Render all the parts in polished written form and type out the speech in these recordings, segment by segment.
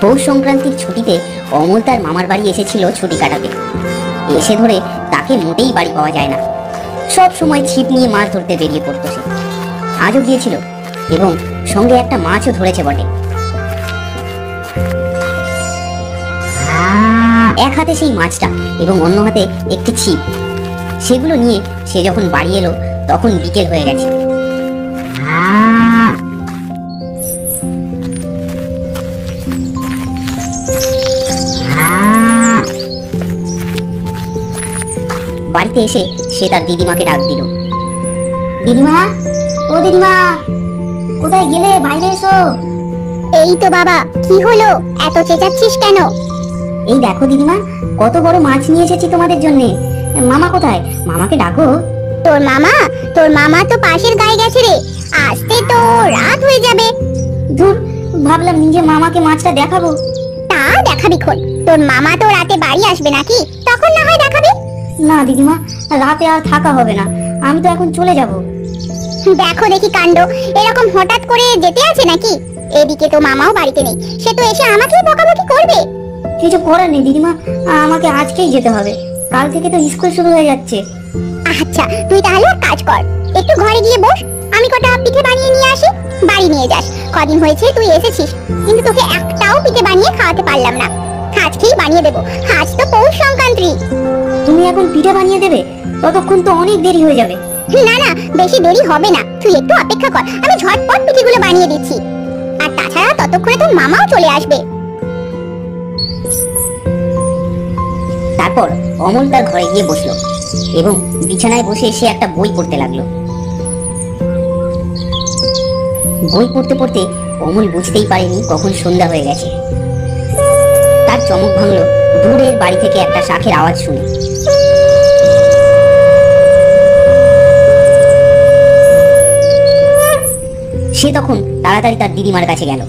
পৌষ সংক্রান্তির ছুটিতে অমল তার মামার বাড়ি এসেছিল ছুটি কাটাতে। এসে ধরে তাকে মোটেই বাড়ি পাওয়া যায় না। সব সময় ছিপ নিয়ে মাছ ধরতে বেরিয়ে পড়তো সে। আজও গিয়েছিল এবং সঙ্গে একটা মাছও ধরেছে বটে। এক হাতে সেই মাছটা এবং অন্য হাতে একটি ছিপ। সেগুলো নিয়ে সে যখন বাড়ি এলো তখন বিকেল হয়ে গেছে। বাড়িতে এসে সে তার দিদিমাকে ডাক দিল। দিদিমা, ও দিদিমা, কোথায় গেলে? বাইরে এসো। এই তো বাবা, কি হলো? এত চেঁচাচ্ছিস কেন? এই দেখো দিদিমা, কত বড় মাছ নিয়ে এসেছি তোমাদের জন্য। মামা কোথায়? মামাকে ডাকো। তোর মামা তো পাশের গায়ে গেছে রে, আসতে তো রাত হয়ে যাবে। ধুর, ভাবলাম নিজে মামাকে মাছটা দেখাবো। তা দেখাবি খন, তোর মামা তো রাতে বাড়ি আসবে নাকি, তখন না হয় দেখাবি। না দিদিমা, রাতে আর থাকা হবে না, আমি তো এখন চলে যাব। দেখো দেখি কাণ্ড, এরকম হঠাৎ করে যেতে আছে নাকি? এদিকে তো মামাও বাড়িতে নেই, সে তো এসে আমাকেই বকাবকি করবে। কিছু করার নেই দিদিমা, আমাকে আজকেই যেতে হবে, কাল থেকে তো স্কুল শুরু হয়ে যাচ্ছে। আচ্ছা, তুই তাহলে এক কাজ কর, একটু ঘরে গিয়ে বস, আমি কটা পিঠে বানিয়ে নিয়ে আসি, বাড়ি নিয়ে যাস। কদিন হয়েছে তুই এসেছিস, কিন্তু তোকে একটাও পিঠে বানিয়ে খাওয়াতে পারলাম না। আজকেই বানিয়ে দেবো, আজ তো পৌষ সংক্রান্তি। তুমি এখন পিঠে বানিয়ে দেবে? ততক্ষণ তো অনেক দেরি হয়ে যাবে। না না, বেশি দেরি হবে না, তুই একটু অপেক্ষা কর, আমি ঝটপট পিঠেগুলো বানিয়ে দিচ্ছি। আর তাছাড়া ততক্ষণে তোর মামাও চলে আসবে। তারপর অমল তার ঘরে গিয়ে বসলো এবং বিছানায় বসে সে একটা বই পড়তে লাগলো। বই পড়তে পড়তে অমল বুঝতেই পারেনি কখন সন্ধ্যা হয়ে গেছে। তার চমক ভাঙলো দূরের বাড়ি থেকে একটা শাঁখের আওয়াজ শুনে। সে তখন তাড়াতাড়ি তার দিদিমার কাছে গেল।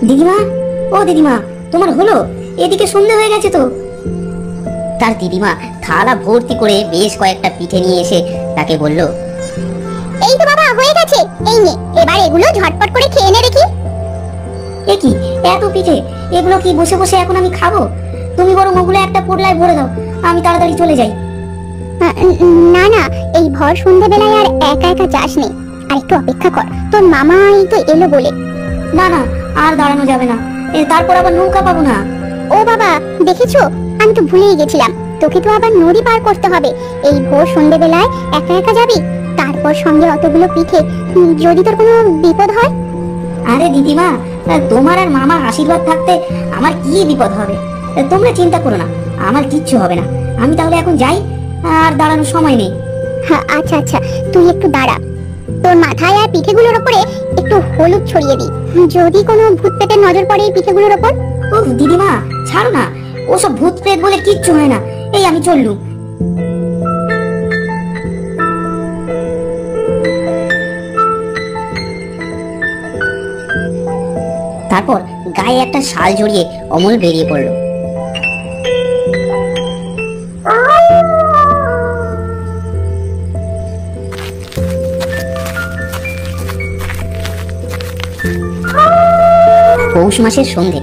দিদিমা, ও দিদিমা, তোমার হলো? এদিকে সন্ধ্যা হয়ে গেছে তো। তার দিদিমা থালা ভর্তি করে বেশ কয়েকটা পিঠে নিয়ে এসে তাকে বলল, এই তো বাবা, হয়ে গেছে, এই নে, এবার এগুলো ঝটপট করে খেয়ে নে দেখি। এ কি, এত পিঠে? এগুলো কি বসে বসে এখন আমি খাবো? তুমি বরং ওগুলো একটা পোটলায় ভরে দাও, আমি তাড়াতাড়ি চলে যাই। না না, এই ভর সন্ধ্যাবেলায় আর একা একা যাস নে, আর একটু অপেক্ষা কর, তোর মামাই তো এলো বলে। না না, আর দাঁড়ানো যাবে না, তারপর আবার নৌকা পাবো না। ও বাবা, দেখেছো, আমি তো ভুলেই গেছিলাম, তোকে তো আবার নদী পার করতে হবে। এই ভোর সন্ধ্যাবেলায় একা একা যাবি, তারপর সঙ্গে অতগুলো পিঠে, যদি তোর কোনো বিপদ হয়। আরে দিদিমা, তোমার আর মামার আশীর্বাদ থাকতে আমার কি বিপদ হবে? তোমরা চিন্তা করো না, আমার কিচ্ছু হবে না। আমি তাহলে এখন যাই, আর দাঁড়ানোর সময় নেই। হ্যাঁ আচ্ছা আচ্ছা, তুই একটু দাঁড়া, তোর মাথায় আর পিঠেগুলোর উপরে একটু হলুদ ছড়িয়ে দি, যদি কোনো ভূত পেটের নজর পড়ে এই পিঠেগুলোর উপর। ও দিদিমা, ছাড়ো না, ওসব ভূত প্রেত বলে কিচ্ছু হয় না। এই আমি চললুম। তারপর গায়ে একটা শাল জড়িয়ে অমল বেরিয়ে পড়ল। পৌষ মাসের সন্ধে,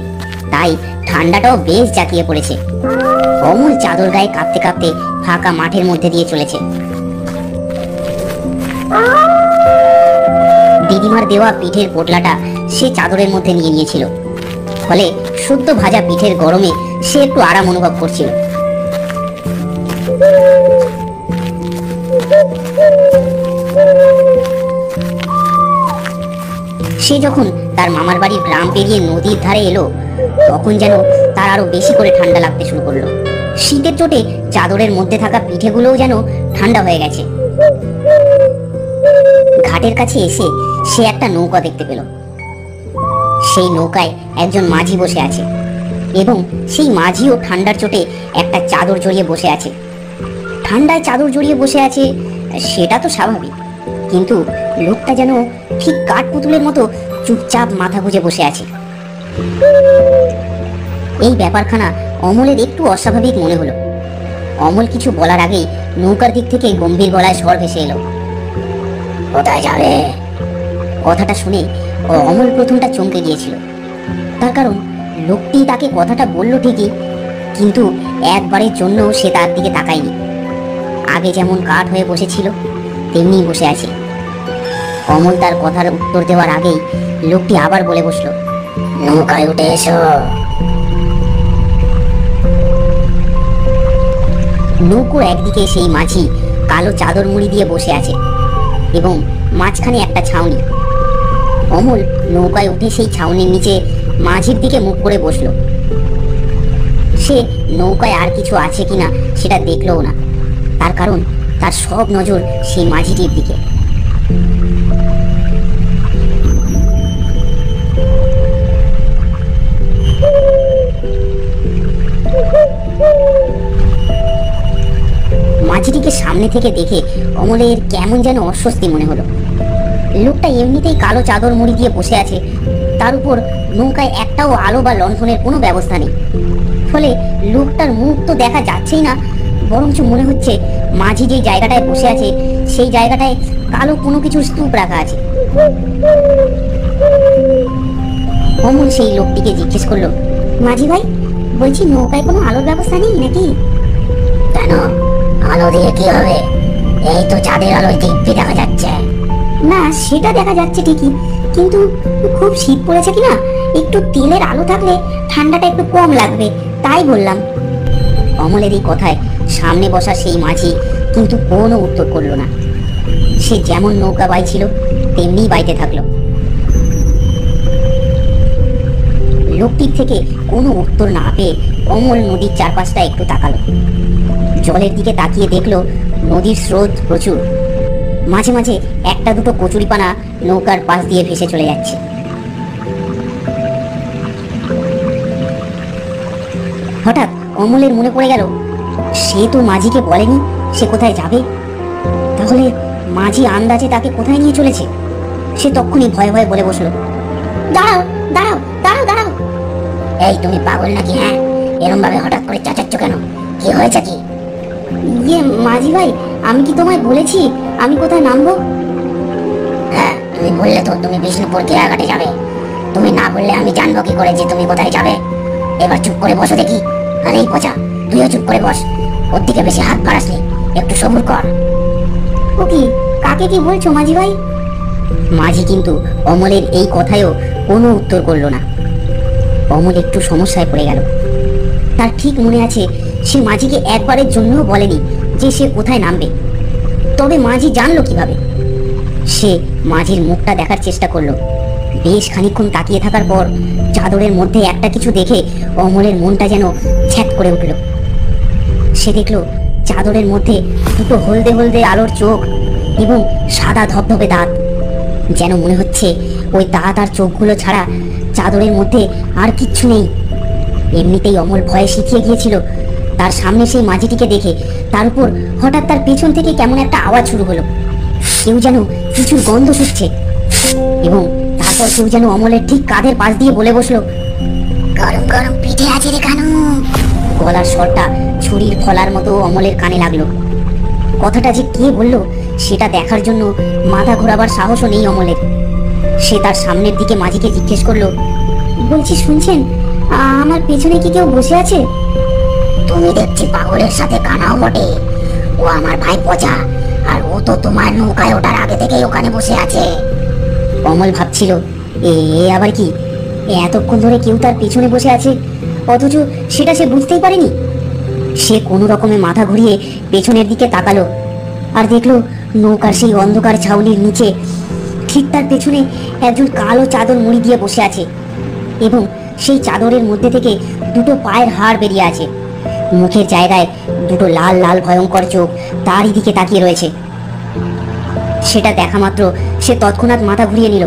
তাই ঠান্ডাটাও বেশ জাঁকিয়ে পড়েছে। অমল চাদর গায়ে কাঁপতে কাঁপতে ফাঁকা মাঠের মধ্যে দিয়ে চলেছে। দিদিমার দেওয়া পিঠের পোটলাটা সে চাদরের মধ্যে নিয়ে নিয়েছিল, ফলে শুদ্ধ ভাজা পিঠের গরমে সে একটু আরাম অনুভব করছিল। সে যখন তার মামার বাড়ির গ্রাম পেরিয়ে নদীর ধারে এলো, তখন যেন তার আরো বেশি করে ঠান্ডা লাগতে শুরু করলো। শীতের চোটে চাদরের মধ্যে থাকা পিঠেগুলোও যেন ঠান্ডা হয়ে গেছে। ঘাটের কাছে এসে সে একটা নৌকা দেখতে পেল। সেই নৌকায় একজন মাঝি বসে আছে এবং সেই মাঝিও ঠান্ডার চোটে একটা চাদর জড়িয়ে বসে আছে। ঠান্ডায় চাদর জড়িয়ে বসে আছে সেটা তো স্বাভাবিক, কিন্তু লোকটা যেন ঠিক কাঠপুতুলের মতো চুপচাপ মাথা গুঁজে বসে আছে। এই ব্যাপারখানা অমলের একটু অস্বাভাবিক মনে হলো। অমল কিছু বলার আগেই নৌকার দিক থেকে গম্ভীর গলায় স্বর ভেসে এলো, কোথায় যাবে? কথাটা শুনে অমল প্রথমটা চমকে গিয়েছিল। তার কারণ লোকটি তাকে কথাটা বলল ঠিকই, কিন্তু একবারের জন্য সে তার দিকে তাকায়নি। আগে যেমন কাঠ হয়ে বসেছিল তেমনি বসে আছে। অমল তার কথার উত্তর দেওয়ার আগেই লোকটি আবার বলে বসলো, নৌকায় উঠে এসো। নৌকোর একদিকে সেই মাঝি কালো চাদর মুড়ি দিয়ে বসে আছে এবং মাঝখানে একটা ছাউনি। অমল নৌকায় উঠে সেই ছাউনির নিচে মাঝির দিকে মুখ করে বসলো। সে নৌকায় আর কিছু আছে কিনা সেটা দেখলও না, তার কারণ তার সব নজর সেই মাঝিটির দিকে। মাঝিটিকে সামনে থেকে দেখে অমলের কেমন যেন অস্বস্তি মনে হলো। লোকটা এমনিতেই কালো চাদর মুড়ি দিয়ে বসে আছে, তার উপর নৌকায় একটাও আলো বা লণ্ঠনের কোনো ব্যবস্থা নেই। ফলে লোকটার মুখ তো দেখা যাচ্ছেই না, বরঞ্চ মনে হচ্ছে মাঝি যে জায়গাটায় বসে আছে সেই জায়গাটায় কালো কোনো কিছুর স্তূপ রাখা আছে। অমল সেই লোকটিকে জিজ্ঞেস করলো, মাঝি ভাই, বলছি নৌকায় কোনো আলোর ব্যবস্থা নেই নাকি? কেন, আলো দিয়ে কি হবে? এই তো চাঁদের আলোয় দিব্যি দেখা যাচ্ছে। না, সেটা দেখা যাচ্ছে ঠিকই, কিন্তু খুব শীত পড়েছে কিনা, একটু তেলের আলো থাকলে ঠান্ডাটা একটু কম লাগবে, তাই বললাম। অমলের এই কথায় সামনে বসা সেই মাঝি কিন্তু কোনো উত্তর করলো না। সে যেমন নৌকা বাইছিল তেমনি বাইতে থাকলো। লোকটির থেকে কোনো উত্তর না পেয়ে অমল নদীর চারপাশটা একটু তাকালো। জলের দিকে তাকিয়ে দেখলো নদীর স্রোত প্রচুর। মাঝে মাঝে একটা দুটো কচুরিপানা নৌকার পাশ দিয়ে ভেসে চলে যাচ্ছে। হঠাৎ অমলের মনে পড়ে গেল, সে তো মাঝিকে বলেনি সে কোথায় যাবে। তাহলে মাঝি আন্দাজে তাকে কোথায় নিয়ে চলেছে? সে তখনই ভয়ে ভয়ে বলে বসলো, দাঁড়াও দাঁড়াও দাঁড়াও দাঁড়াও। এই, তুমি পাগল নাকি? হ্যাঁ, এরম ভাবে হঠাৎ করে চেঁচাচ্ছ কেন? কি হয়েছে কি? ইয়ে মাঝি ভাই, আমি কি তোমায় বলেছি আমি কোথায় নামবো? হ্যাঁ, তুমি বললে তো তুমি বিষ্ণুপুর কেরাঘাটে যাবে। তুমি না বললে আমি জানবো কি করে যে তুমি কোথায় যাবে? এবার চুপ করে বসো দেখি। আরে এই পচা, তুইও চুপ করে বস, ওর দিকে বেশি হাত বাড়াসনি, একটু সবুর কর। ও কি, কাকে কি বলছো মাঝি ভাই? মাঝি কিন্তু অমলের এই কথায়ও কোনো উত্তর করলো না। অমল একটু সমস্যায় পড়ে গেল। তার ঠিক মনে আছে সে মাঝিকে একবারের জন্যও বলেনি যে সে কোথায় নামবে। তবে মাঝি জানলো কিভাবে? সে মাঝির মুখটা দেখার চেষ্টা করলো। বেশ খানিকক্ষণ তাকিয়ে থাকার পর চাদরের মধ্যে একটা কিছু দেখে অমলের মনটা যেন ছ্যাঁক করে উঠল। সে দেখলো চাদরের মধ্যে দুটো হলদে হলদে আলোর চোখ এবং সাদা ধবধবে দাঁত। যেন মনে হচ্ছে ওই দাঁত আর চোখগুলো ছাড়া চাদরের মধ্যে আর কিচ্ছু নেই। এমনিতেই অমল ভয়ে শিখিয়ে গিয়েছিল। তার সামনে সেই মাঝিটিকে দেখে তার উপর হঠাৎ তার পেছন থেকে কেমন একটা আওয়াজ শুরু হলো। কেউ যেন কিছুর গন্ধ শুকছে এবং তারপর কেউ যেন অমলের ঠিক কাঁধের পাশ দিয়ে বলে বসলো, গরম গরম পিঠে আছে রে কানু। গলার স্বরটা ছুরির ফলার মতো অমলের কানে লাগলো। কথাটা যে কে বললো সেটা দেখার জন্য মাথা ঘোরাবার সাহসও নেই অমলের। সে তার সামনের দিকে মাঝিকে জিজ্ঞেস করলো, বলছি শুনছেন, আমার পেছনে কি কেউ বসে আছে? তুমি দেখছি পাগলের সাথে কানাও বটে। ও আমার ভাই পচা, আর ও তো তোমার নৌকায় ওঠার আগে থেকেই ওখানে বসে আছে। অমল ভাবছিল, এ আবার কি? এতক্ষণ ধরে কেউ তার পিছনে বসে আছে, অথচ সেটা সে বুঝতেই পারেনি। সে কোনো রকমে মাথা ঘুরিয়ে পেছনের দিকে তাকালো আর দেখলো নৌকার সেই অন্ধকার ছাউনির নিচে ঠিক তার পেছনে একজন কালো চাদর মুড়ি দিয়ে বসে আছে এবং সেই চাদরের মধ্যে থেকে দুটো পায়ের হাড় বেরিয়ে আছে। মুখের জায়গায় দুটো লাল লাল ভয়ঙ্কর চোখ তারই দিকে তাকিয়ে রয়েছে। সেটা দেখা মাত্র সে তৎক্ষণাৎ মাথা ঘুরিয়ে নিল।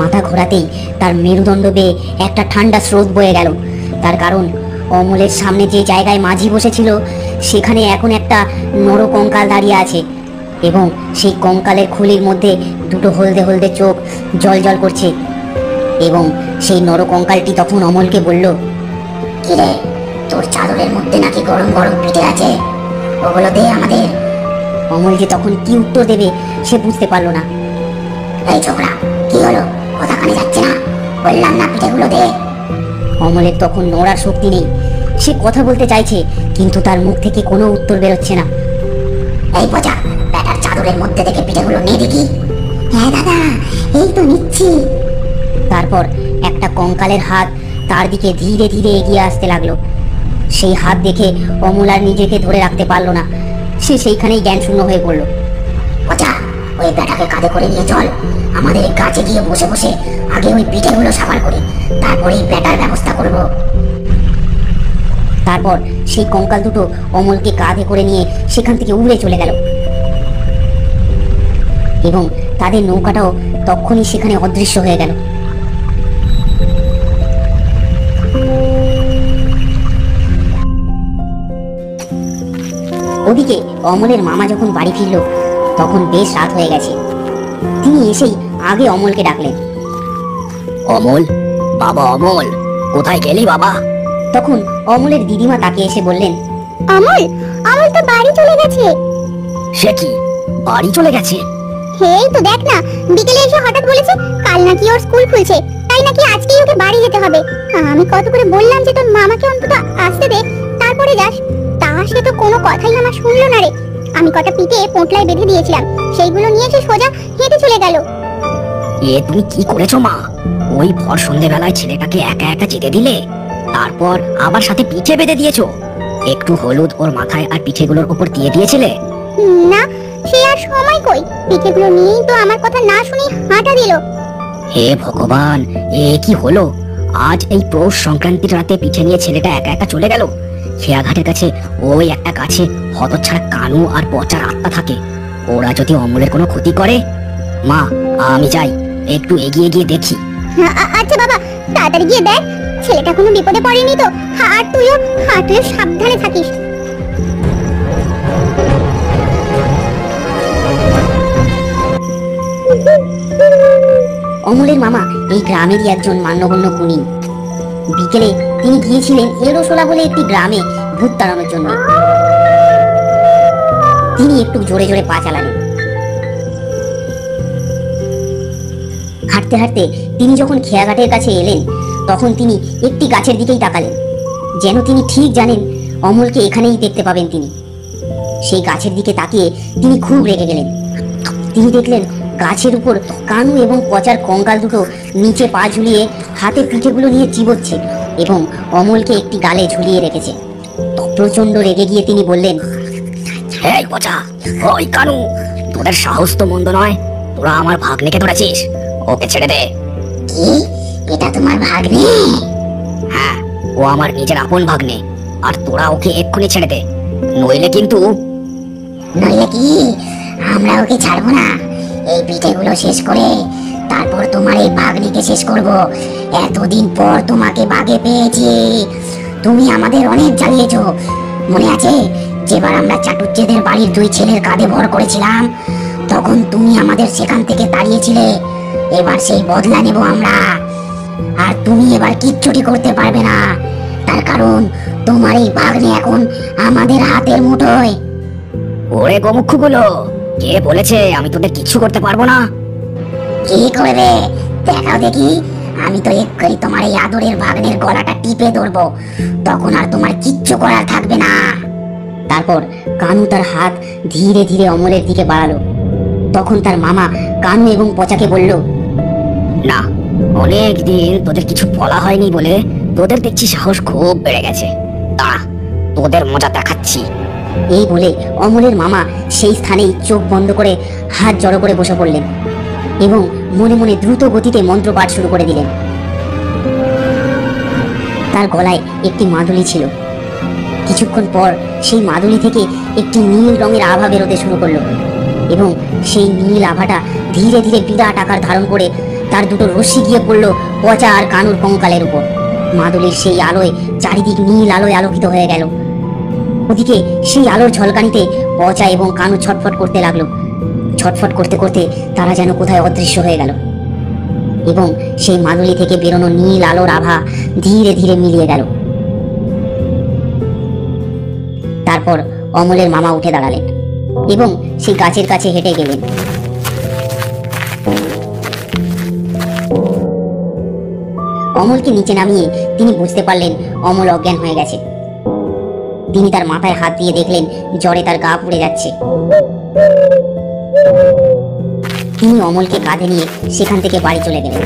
মাথা ঘোরাতেই তার মেরুদণ্ড বেয়ে একটা ঠান্ডা স্রোত বয়ে গেল। তার কারণ অমলের সামনে যে জায়গায় মাঝি বসেছিল সেখানে এখন একটা নর কঙ্কাল দাঁড়িয়ে আছে এবং সেই কঙ্কালের খুলির মধ্যে দুটো হলদে হলদে চোখ জল জল করছে। এবং সেই নর কঙ্কালটি তখন অমলকে বলল, কিরে, তোর চাদরের মধ্যে নাকি গরম গরম পিঠে আছে, ওগুলো দে আমাদের। অমল যে তখন কি উত্তর দেবে সে বুঝতে পারলো না। এই ছোকরা, কি হলো? কোথাখানে যাচ্ছে না? বললাম না পিঠেগুলো দে। অমলের তখন নড়ার শক্তি নেই। সে কথা বলতে চাইছে কিন্তু তার মুখ থেকে কোনো উত্তর বেরোচ্ছে না। এই পচা, ব্যাটার চাদরের মধ্যে থেকে পিঠেগুলো নিয়ে দেখি। হ্যাঁ দাদা, এই তো নিচ্ছি। তারপর একটা কঙ্কালের হাত তার দিকে ধীরে ধীরে এগিয়ে আসতে লাগলো। সেই হাত দেখে অমল আর নিজেকে ধরে রাখতে পারলো না। সে সেইখানেই জ্ঞান শূন্য হয়ে পড়লো। পচা, ওই ব্যাটাকে কাঁধে করে নিয়ে চল। আমাদের এই গাছে গিয়ে বসে বসে আগে ওই পিঠেগুলো সাবার করি, তারপরেই ব্যাটার ব্যবস্থা করব। তারপর সেই কঙ্কাল দুটো অমলকে কাঁধে করে নিয়ে সেখান থেকে উড়ে চলে গেল এবং তাদের নৌকাটাও তখনই সেখানে অদৃশ্য হয়ে গেল। ওদিকে অমলের মামা যখন বাড়ি ফিরল তখন বেশ রাত হয়ে গেছে। তিনি এসেই আগে অমলকে ডাকলেন। অমল, বাবা অমল, কোথায় গেলি বাবা? তখন অমলের দিদিমা তাকে এসে বললেন, অমল, অমল তো বাড়ি চলে গেছে। সে কি, বাড়ি চলে গেছে? এই তো দেখ না, বিকেলে এসে হঠাৎ বলেছে কাল নাকি ওর স্কুল খুলছে, তাই নাকি আজকেই ওকে বাড়ি যেতে হবে। আমি কত করে বললাম যে তোর মামাকে অন্তত আসতে দে, তারপরে যাস। তা সে তো কোনো কথাই আমার শুনলো না রে। আমি কটা পিঠে পোঁটলায় বেঁধে দিয়েছিলাম, সেইগুলো নিয়ে এসে সোজা হেঁটে চলে গেল। এ তুমি কি করেছো মা? ওই ভর সন্ধ্যেবেলায় ছেলেটাকে একা একা যেতে দিলে, তারপর আবার সাথে পিঠে বেঁধে দিয়েছো। একটু হলুদ ওর মাথায় আর পিঠেগুলোর উপর দিয়ে দিয়েছিলে? না, সে আর সময় কই, পিঠেগুলো নিয়েই তো আমার কথা না শুনে হাঁটা দিল। হে ভগবান, এ কি হলো? আজ এই পৌষ সংক্রান্তির রাতে পিঠে নিয়ে ছেলেটা একা একা চলে গেল। খেয়াঘাটের কাছে ওই একটা গাছে হতচ্ছাড়া কানু আর পচার আত্মা থাকে। ওরা যদি অমলের কোনো ক্ষতি করে, মা আমি যাই, একটু এগিয়ে গিয়ে দেখি। আচ্ছা বাবা, তাড়াতাড়ি গিয়ে দেখ ছেলেটা কোনো বিপদে পড়েনি তো। আর তুইও সাবধানে থাকিস। অমলের মামা এই গ্রামেরই একজন মান্যগণ্য গুণী। বিকেলে তিনি গিয়েছিলেন এরোসোলা বলে একটি গ্রামে ভূত তাড়ানোর জন্য। তিনি একটু জোরে জোরে পা চালালেন। হাঁটতে হাঁটতে তিনি যখন খেয়াঘাটের কাছে এলেন তখন তিনি একটি গাছের দিকেই তাকালেন, যেন তিনি ঠিক জানেন অমলকে এখানেই দেখতে পাবেন তিনি। সেই গাছের দিকে তাকিয়ে তিনি খুব রেগে গেলেন। তিনি দেখলেন গাছের উপর কানু এবং পচার কঙ্কাল দুটো নিচে পা ঝুলিয়ে হাতে পিঠেগুলো নিয়ে চিবোচ্ছে এবং অমলকে একটি গালে ঝুলিয়ে রেখেছে। প্রচন্ড রেগে গিয়ে তিনি বললেন, এই পচা, ওই কানু, তোদের সাহস তো মন্দ নয়। তোরা আমার ভাগ্নেকে ধরেছিস, ওকে ছেড়ে দে। কি, এটা তোমার ভাগ্নে? হ্যাঁ, ও আমার নিজের আপন ভাগ্নে, আর তোরা ওকে এক্ষুনি ছেড়ে দে, নইলে কিন্তু। নইলে কি আমরা ওকে ছাড়বো না? এই পিঠেগুলো শেষ করে তারপর তোমার এই ভাগ্নিকে শেষ করব। এতদিন পর তোমাকে বাগে পেয়েছি। তুমি আমাদের অনেক জ্বালিয়েছো। মনে আছে যেবার আমরা চাটুজ্জেদের বাড়ির দুই ছেলের কাঁধে ভর করেছিলাম, তখন তুমি আমাদের সেখান থেকে তাড়িয়েছিলে। এবার সেই বদলা নেব আমরা। আর তুমি এবার কিচ্ছুটি করতে পারবে না, তার কারণ তোমার এই ভাগ্নে এখন আমাদের হাতের মুঠোয়। ওরে গোমুখগুলো, কে বলেছে আমি তোদের কিচ্ছু করতে পারবো না? কি করবে দেখাও দেখি। আমি তো এক্ষুনি তোমার এই আদরের ভাগ্নের গলাটা টিপে ধরবো, তখন আর তোমার কিচ্ছু করার থাকবে না। তারপর কানু তার হাত ধীরে ধীরে অমলের দিকে বাড়ালো। তখন তার মামা কানু এবং পচাকে বলল, না, অনেক দিন তোদের কিছু বলা হয়নি বলে তোদের দেখছি সাহস খুব বেড়ে গেছে। দাঁড়া, তোদের মজা দেখাচ্ছি। এই বলে অমলের মামা সেই স্থানেই চোখ বন্ধ করে হাত জড়ো করে বসে পড়লেন এবং মনে মনে দ্রুত গতিতে মন্ত্রপাঠ শুরু করে দিলেন। তার গলায় একটি মাদুলি ছিল। কিছুক্ষণ পর সেই মাদুলি থেকে একটি নীল রঙের আভা বেরোতে শুরু করলো এবং সেই নীল আভাটা ধীরে ধীরে বিরাট আকার ধারণ করে তার দুটো রশ্মি গিয়ে পড়লো পচা আর কানুর কঙ্কালের উপর। মাদুলির সেই আলোয় চারিদিক নীল আলোয় আলোকিত হয়ে গেল। ওদিকে সেই আলোর ঝলকানিতে পচা এবং কানু ছটফট করতে লাগলো। ছটফট করতে করতে তারা যেন কোথায় অদৃশ্য হয়ে গেল এবং সেই মাদুলি থেকে বেরোনো নীল আলোর আভা ধীরে ধীরে মিলিয়ে গেল। তারপর অমলের মামা উঠে দাঁড়ালেন এবং সেই গাছের কাছে হেঁটে গেলেন। অমলকে নিচে নামিয়ে তিনি বুঝতে পারলেন অমল অজ্ঞান হয়ে গেছে। তিনি তার মাথায় হাত দিয়ে দেখলেন জ্বরে তার গা পুড়ে যাচ্ছে। তিনি অমলকে কাঁধে নিয়ে সেখান থেকে বাড়ি চলে গেলেন।